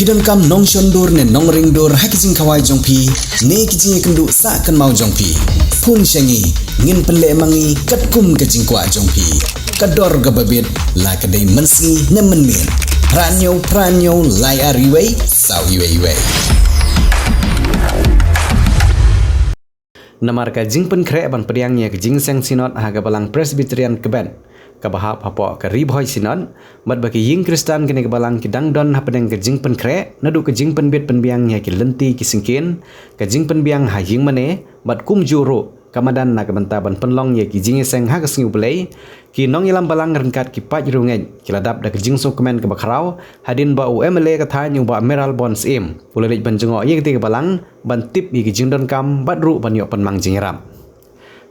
Pidon kam nong shondur ne nong ringdur hakijing kawai jongpi ne kijing kendu sa kan mau jongpi pun syangi ngin penle mangi katkum kajing kwa jongpi kador gababit la kadai mensi ne menmin pranyo lai ariwei sau iwei namar ka jing pen kre ban priang nya jing sang sinot haga balang presbyterian keben kabahap hapo ka ribhoy sinon mat baki ying kristan kene kabalang kidang don hapeneng ka jing pen kre nadu ka jing pen bet pen biang nya ki lenti ki singkin ka jing pen biang ha ying mane mat kum juro kamadan na kabanta ban penlong ye ki jing seng ha ka singu play ki nong ilam balang rengkat ki paj rungen ki ladap da ka jing so kemen ka bakrau hadin ba UMLA ka tha nyu ba meral bonds im pulelej ban jengo ye ki balang ban tip ye ki jing don kam badru ban yo pen mang jing ram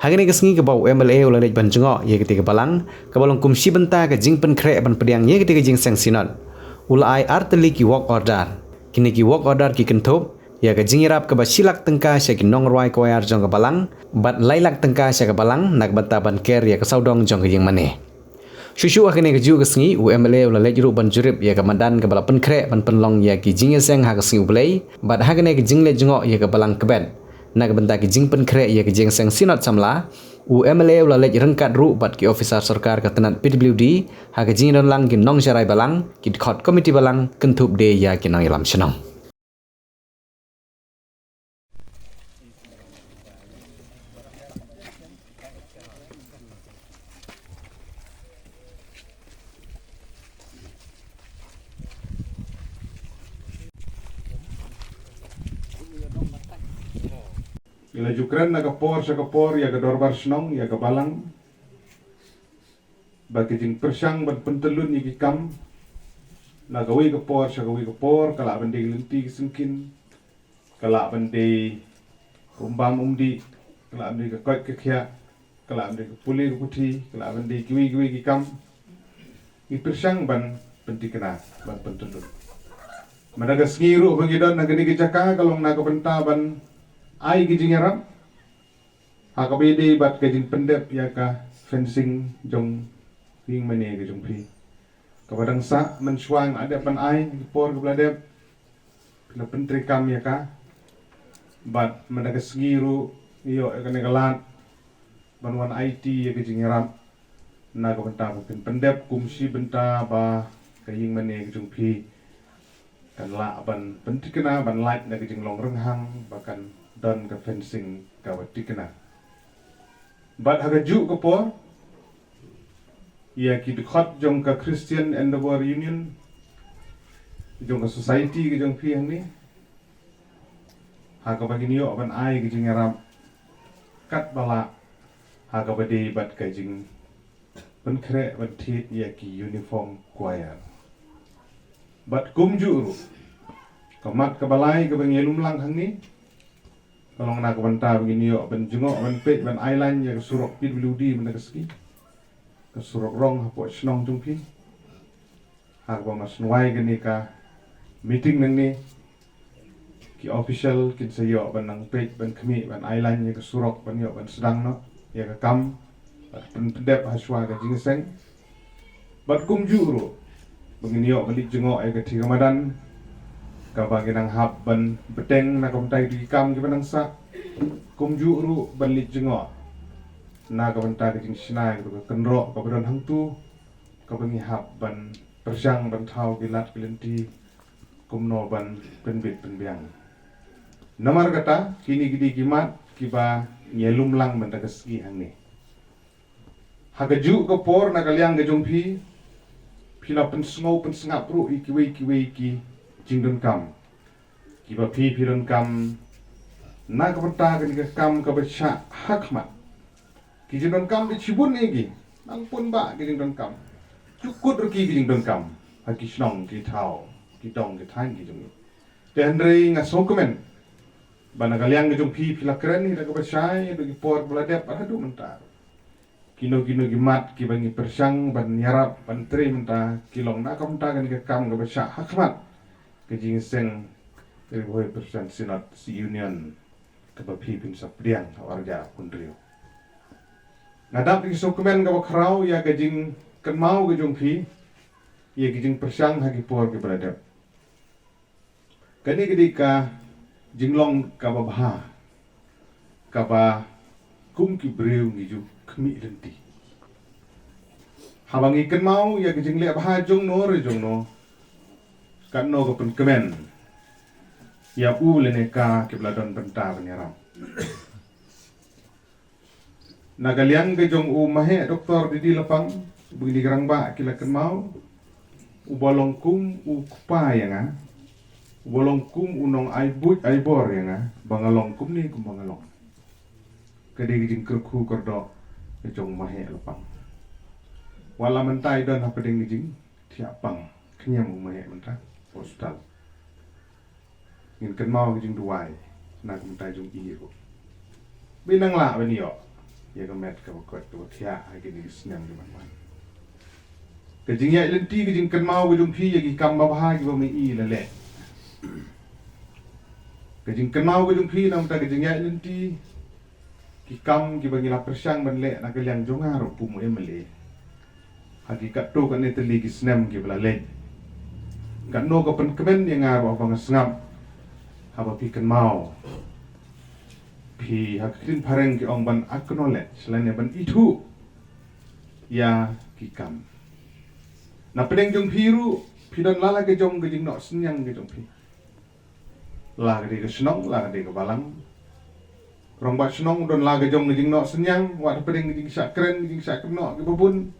Hagani kesengi ke bau MLA ulalej ban jengok ye ketika balang ke balong kumsi benta ke jing pen krek ban pediang ye ketika jing sang sinon ulai arteli ki walk order kini ki walk order ki kentup ya ke jing irap ke basilak tengka sya ki nong ruai ko yar jong ke balang bat lailak tengka sya ke balang nak benta ban ker ya ke saudong jong ke jing mane Shushu akhirnya keju kesengi UMLA ulalej ru ban jurip ya ke madan ke bala pen krek ban penlong ya ki jing sang ha kesengi ulai bat hagane ke jing le jengok ya ke balang keben nak benda ki jing pen kre ya ki jing sang sinot samla UMLA ulalej rengkat ru bat ki officer sarkar ka tenat PWD ha ki jing don lang ki nong syarai balang ki khot komiti balang kentup de ya ki nong ilam senong Ila jukran na kapor ya kadorbar senong ya kabalang bagi jing persang ban pentelun ya kam na gawi kapor kala bende lenti singkin kala bende rumbam umdi kala bende kakoi kekhya kala bende puli kuti kala bende kiwi kam i persang ban pentikena ban pentelun madagas ngiru bangidon na gani gijaka kalong na kapenta ban ai kijing yaram hakabede bat kajing pendep ya ka fencing jong ping mane ke jong pi kabadang sa mensuang ada pan ai por ke bladep la pentri kam ya ka bat madagas ngiru iyo ka negalat banwan IT ya kijing yaram na ka benta pin pendep kumsi benta ba kajing mane ke jong pi kan la ban pentikena ban light na kijing long renghang bahkan dan ke fencing kawati kena. Bat hagaju ke por, ia ki dekat jong ke Christian Endeavor Union, jong ke society ke jong piang ni, haga bagi niyo ban ai ke jing arab, kat bala, haga bade bat ke jing, ban kre ban tit ia ki uniform choir. Bat kumju ru, kamat ke balai ke bang yelum lang hang ni, kalau nak banta begini yo ben jengok ben pek ben island ya kesurok PWD ben keski kesurok rong hapo snong jungpi hak ba mas nuai gani ka meeting nang ni ki official kin sayo ben nang pek ben kemi ben island ya kesurok ben yo ben sedang no ya ka kam ben pendep haswa ka jingseng bat kum juro begini yo balik jengok ya ke Ramadan kabagi nang hab ban beteng na kamtai di kam ki banang sa kumju ru ban lit jengo na kabanta ki jing sinai ko kenro ka badan hangtu ka bangi hab ban persang ban thau ki lat kilenti kumno ban penbit penbiang namar kata kini gidi kimat kiba nyelum lang ban tageski hangni hagaju ko por na kalyang ga jongpi pila pensngau pensngap ru ikiwe ki jingdon kam kiba pi piron kam na kabanta kan ke kam ka bacha hakmat ki jingdon kam di cibun egi nang pun ba ki jingdon kam cukut ru ki jingdon kam haki snong ki thau ki dong ki thang ki jung tenrei nga sokumen bana kalyang jong pi pila keren ni ka bacha do ki por bladep adu mentar kino ki mat ki bangi persang ban nyarap ban tre menta kilong na kabanta kan ke kam ka bacha hakmat kejing seng dari boy persen sinat si union kebapi pin sapriang warga kundrio ngadap di sokumen ka bakrau ya kejing kenmau ke jongpi ya kejing persang hagi por ke beradab Kani ketika jinglong kababha kaba kum ki breu ngiju kemi lenti. Habang ikan mau ya ke jingle abha jong no kan no ko pen kemen. Ya lene ka ke bladon bentar nyaram. Nagaliang ke jong mahe doktor di lapang begini gerang ba kila kan mau ubalong kum kupa ya nga ubalong kum unong aibor ya nga bangalong kum ni kum bangalong kede jing kerku kerdo ke jong mahe lapang wala mentai don apa ding jing tiapang kenyam mahe mentah hospital ngin kan mau jing duai nak mentai jong iro binang la benio ya kemet ke bakot tu tia lagi ni senang di mana kejing ya lenti kejing kan mau kejung pi ya ki kam babha ki bami i lele kejing kan mau kejung pi nam ta kejing ya lenti ki kam ki bagi la persang ban le nak liang jonga ro pu mo emle hakikat tu kan ni teli ki senam ki bala le kan no ko pen kemen yang ngaro bang sengam haba pi kan mau pi hakitin pareng ki ong ban acknowledge selain ban itu ya ki kam na pedeng jong piru pidon lala ke jong gejing no senyang ke jong pi la ke senong la ke balang rong ba senong don la ke jong gejing no senyang wa pedeng gejing sak keren gejing sak no ke bubun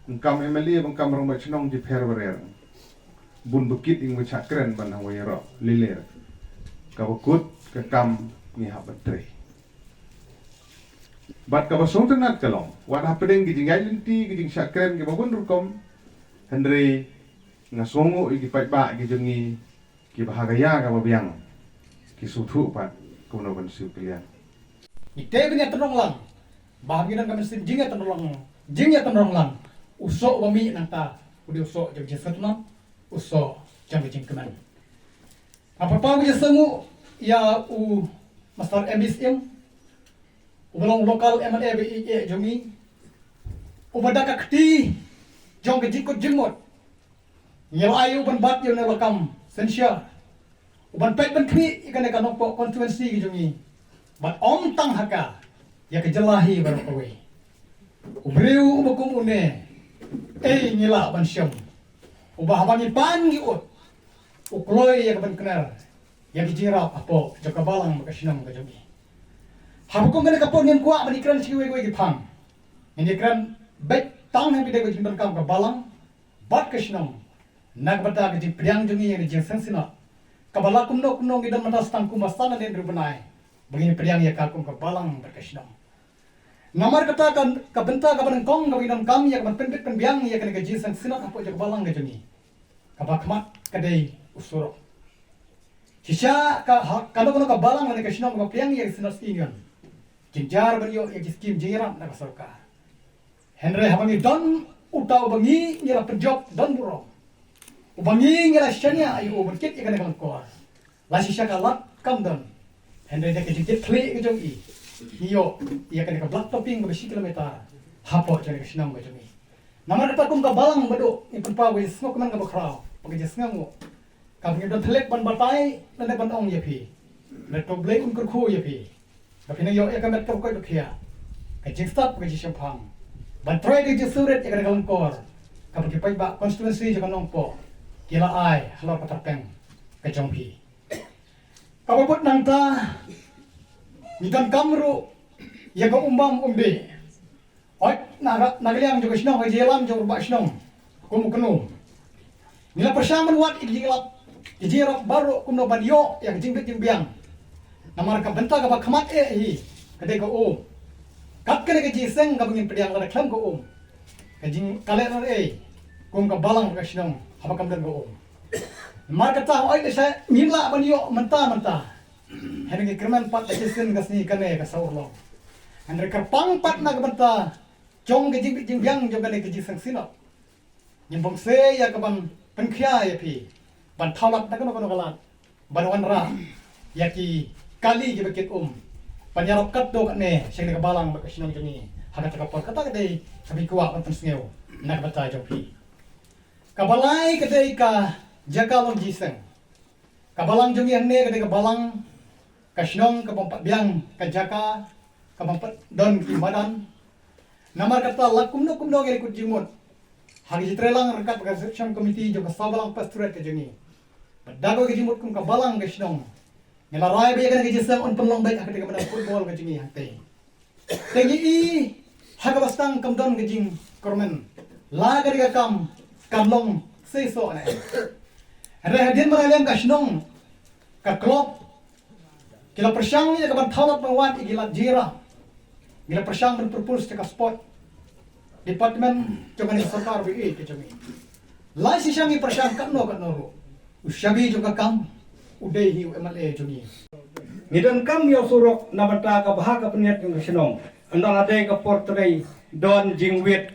engkam emeli engkam rong ba senong di perwer bun bukit ing sak keren ban hawero liler ka bukut ke kam ni ha betre bat ka basong tenat kalong wat ha pedeng gijing lenti gijing sakren ke babun rukom Henry ngasongo iki pai ba gijengi ki bahagaya ka babiang ki suthu pat kuno ban siu pilihan ite benya tenong lang bahagian kami sin jingnya tenong lang usok wami nanta udi usok jang jesatna usok jang jing keman apa pa benya sengu ya Master MSM ubalong lokal MNA BIE jomi ubada kakti jong kejikut jengmot yel ayu ban bat yo nelakam sensya uban pet ban kni ikan ikan po konstituensi jomi bat om tang haka ya kejelahi baru kowe ubreu ubakum une ngila ban syam ubah habangi pan giut ukloi ya ban kenar yang dijirap apa jaka balang makasinam ka jogi habukong gana kapon yang kuat manikran siwe gue gipang ini kran baik tang yang bidai gue kam ka balang bat kasinam nagbata ke jipriang jogi yang dijing sensina kabala kumno gidan matas tangku masana den rubenai begini priang ya kalkum ka balang berkasinam namar kata kan kabenta ka banengkong gawinam kami ya kaban penpet penbiang ya kana gaji sensina apa jaka balang ka jogi kabakmat kadai usuro Kisah kalau ka balang na kasinam ka priang ya sinas ingan. Kinjar banyo ya skim jiram na sarkar. Henry habangi don utaw bangi ngira penjob don burong. Ubangi ngira syanya ayu berkit ikan kan kor. La sisya kalat kam don. Henry dak jikit kli ke jong i. Iyo ia kan ka black topping ba kilometer. Hapo jang kasinam ka jong i. Namar ta kum ka balang bado ipun pa wis ngok man ka bakraw. Pagi jesngango. Kami dah telek ban batai, nanti ban ong ya pi, nanti toblek unkur ku ya pi, tapi ni yo ya kami tak kau dukia, kajing start kajing sempang, ban try kajing surat ya kena kalangkor, kami kipai ba konstituensi jangan nongpo, kila ai halor paterpeng, kajong pi. Kau buat nangta, nikan kamru, ya kau umbam umbi, oi nagaliang juga sinong kajing lam juga ba sinong, kumu kenum, nila persamaan wat ikjing lap. Ijirap baru kumno banyo yang jingbit jingbiang. Namar ka benta ka bakhamat hi. Kade ko Kat kene ka jiseng ka bangin pediang la klam ko Kajing kale na kum ka balang ka sinong haba kam dan ko Mar ka ta oi sa minla banyo menta. Hene ki kerman pat ka jiseng ka sni kane ka saurlo. Andre ka pang pat na ka benta. Jong ka jingbit jingbiang jong kane ka jiseng sino. Nyimbong se ya ka ban penkhya ya pi. Ban thalat na kono kalat ban wanra yaki kali ki bekit panyarap kat do ne sing ka balang ba kasinong joni hagat ka por kata kadai sabi kuwa pan sngew nak bata jopi kabalai kadai ka jakalong jiseng Kabalang jungi ang ne kadai kabalang kasnong kapampat biang kajaka kapampat don kimadan. Namar kata lakum no kumno ngeri kut jimut. Hagi jitrelang rangkat pagkasam komiti jo kasabalang pastorat ke jungi. Padago ke jimut kum kabalang kasnong. Ngelarai bayi kan ke jisam on penlong baik kadai kabalang football ke jungi hate. Tengi i hagabastang kamdon ke jing kormen. La kadai kamlong seso na. Hadian maraliam kasnong ka klop kila persyang ni kaban thawat pangwat igila jira gila persyang berpropose ka spot departemen jangan sarkar bi ke jami lai si syangi persyang kan no usyabi juga kam udai hi MLA jami ngidan kam yo surok nabata ka bahaga peniat yung sinong andal ade ka portray don jingwit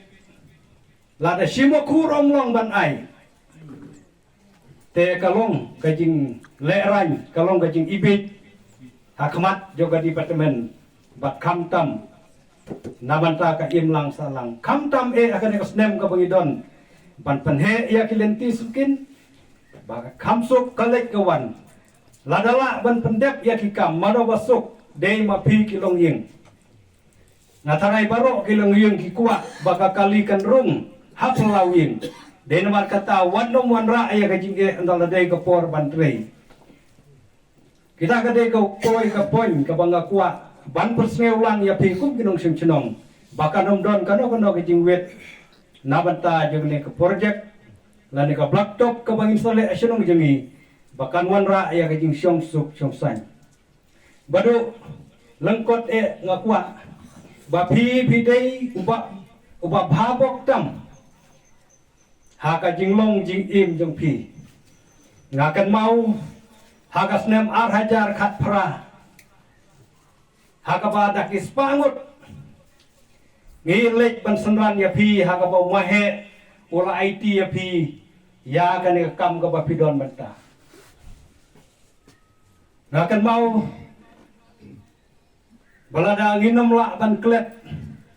lada simo kurong long ban ai te kalong kajing lerang kalong kajing ibit hakmat juga departemen bat kamtam nabanta ka imlang salang kamtam akan ekosnem ka bangidon ban penhe ya kilenti sukin baka kamsuk kalek kawan ladala ban pendep ya kikam mano basuk dei mapi kilong ying natarai baro kilong ying kikuat baka kalikan rung haplawing dei namar kata wanom wanra ya kajing andal dei ka por bantrei kita kadai kau koi ka poin ka bangga kuat ban persneulang ya pikum kinong simchenong baka nomdon kano ke jingwet nabanta jengne ke project lani ka laptop ka bangin sole asyong jengi bakan wanra ya ka jing syong suk syong san badu lengkot ngakwa bapi pidei uba bhabok tam ha ka jinglong jing im jong pi ngakan mau hagas nem ar hajar khat pra hagaba dakis pangut ngilek ban senran ya pi hagaba mahe ula IT ya pi ya kan kam ka bapidon banta ngakan mau balada nginom la ban klet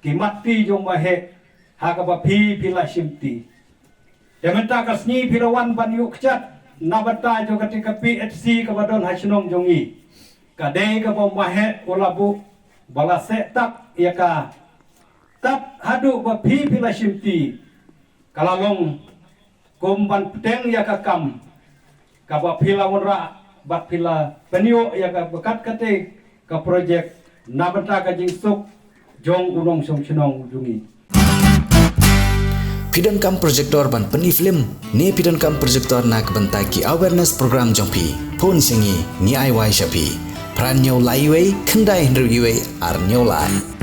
kimati jong mahe hagaba pi pila simti dementa kasni pirawan ban yuk chat nabata jo ketika PHC kabadon hasinong jongi kadai ka mahe ulabu bala setak ya ka tap hadu ba pi pila simti kalalong kumban peteng ya ka kam ka ba pila wonra bat pila penio ya ka bekat kate ka projek nabata ka jingsuk jong unong song sinong jongi Pidon kam projector ban peni film ni pidon kam projector nak bentaki awareness program jompi pun singi ni ai wai shapi pran nyau lai wei kendai hendru ar nyau lai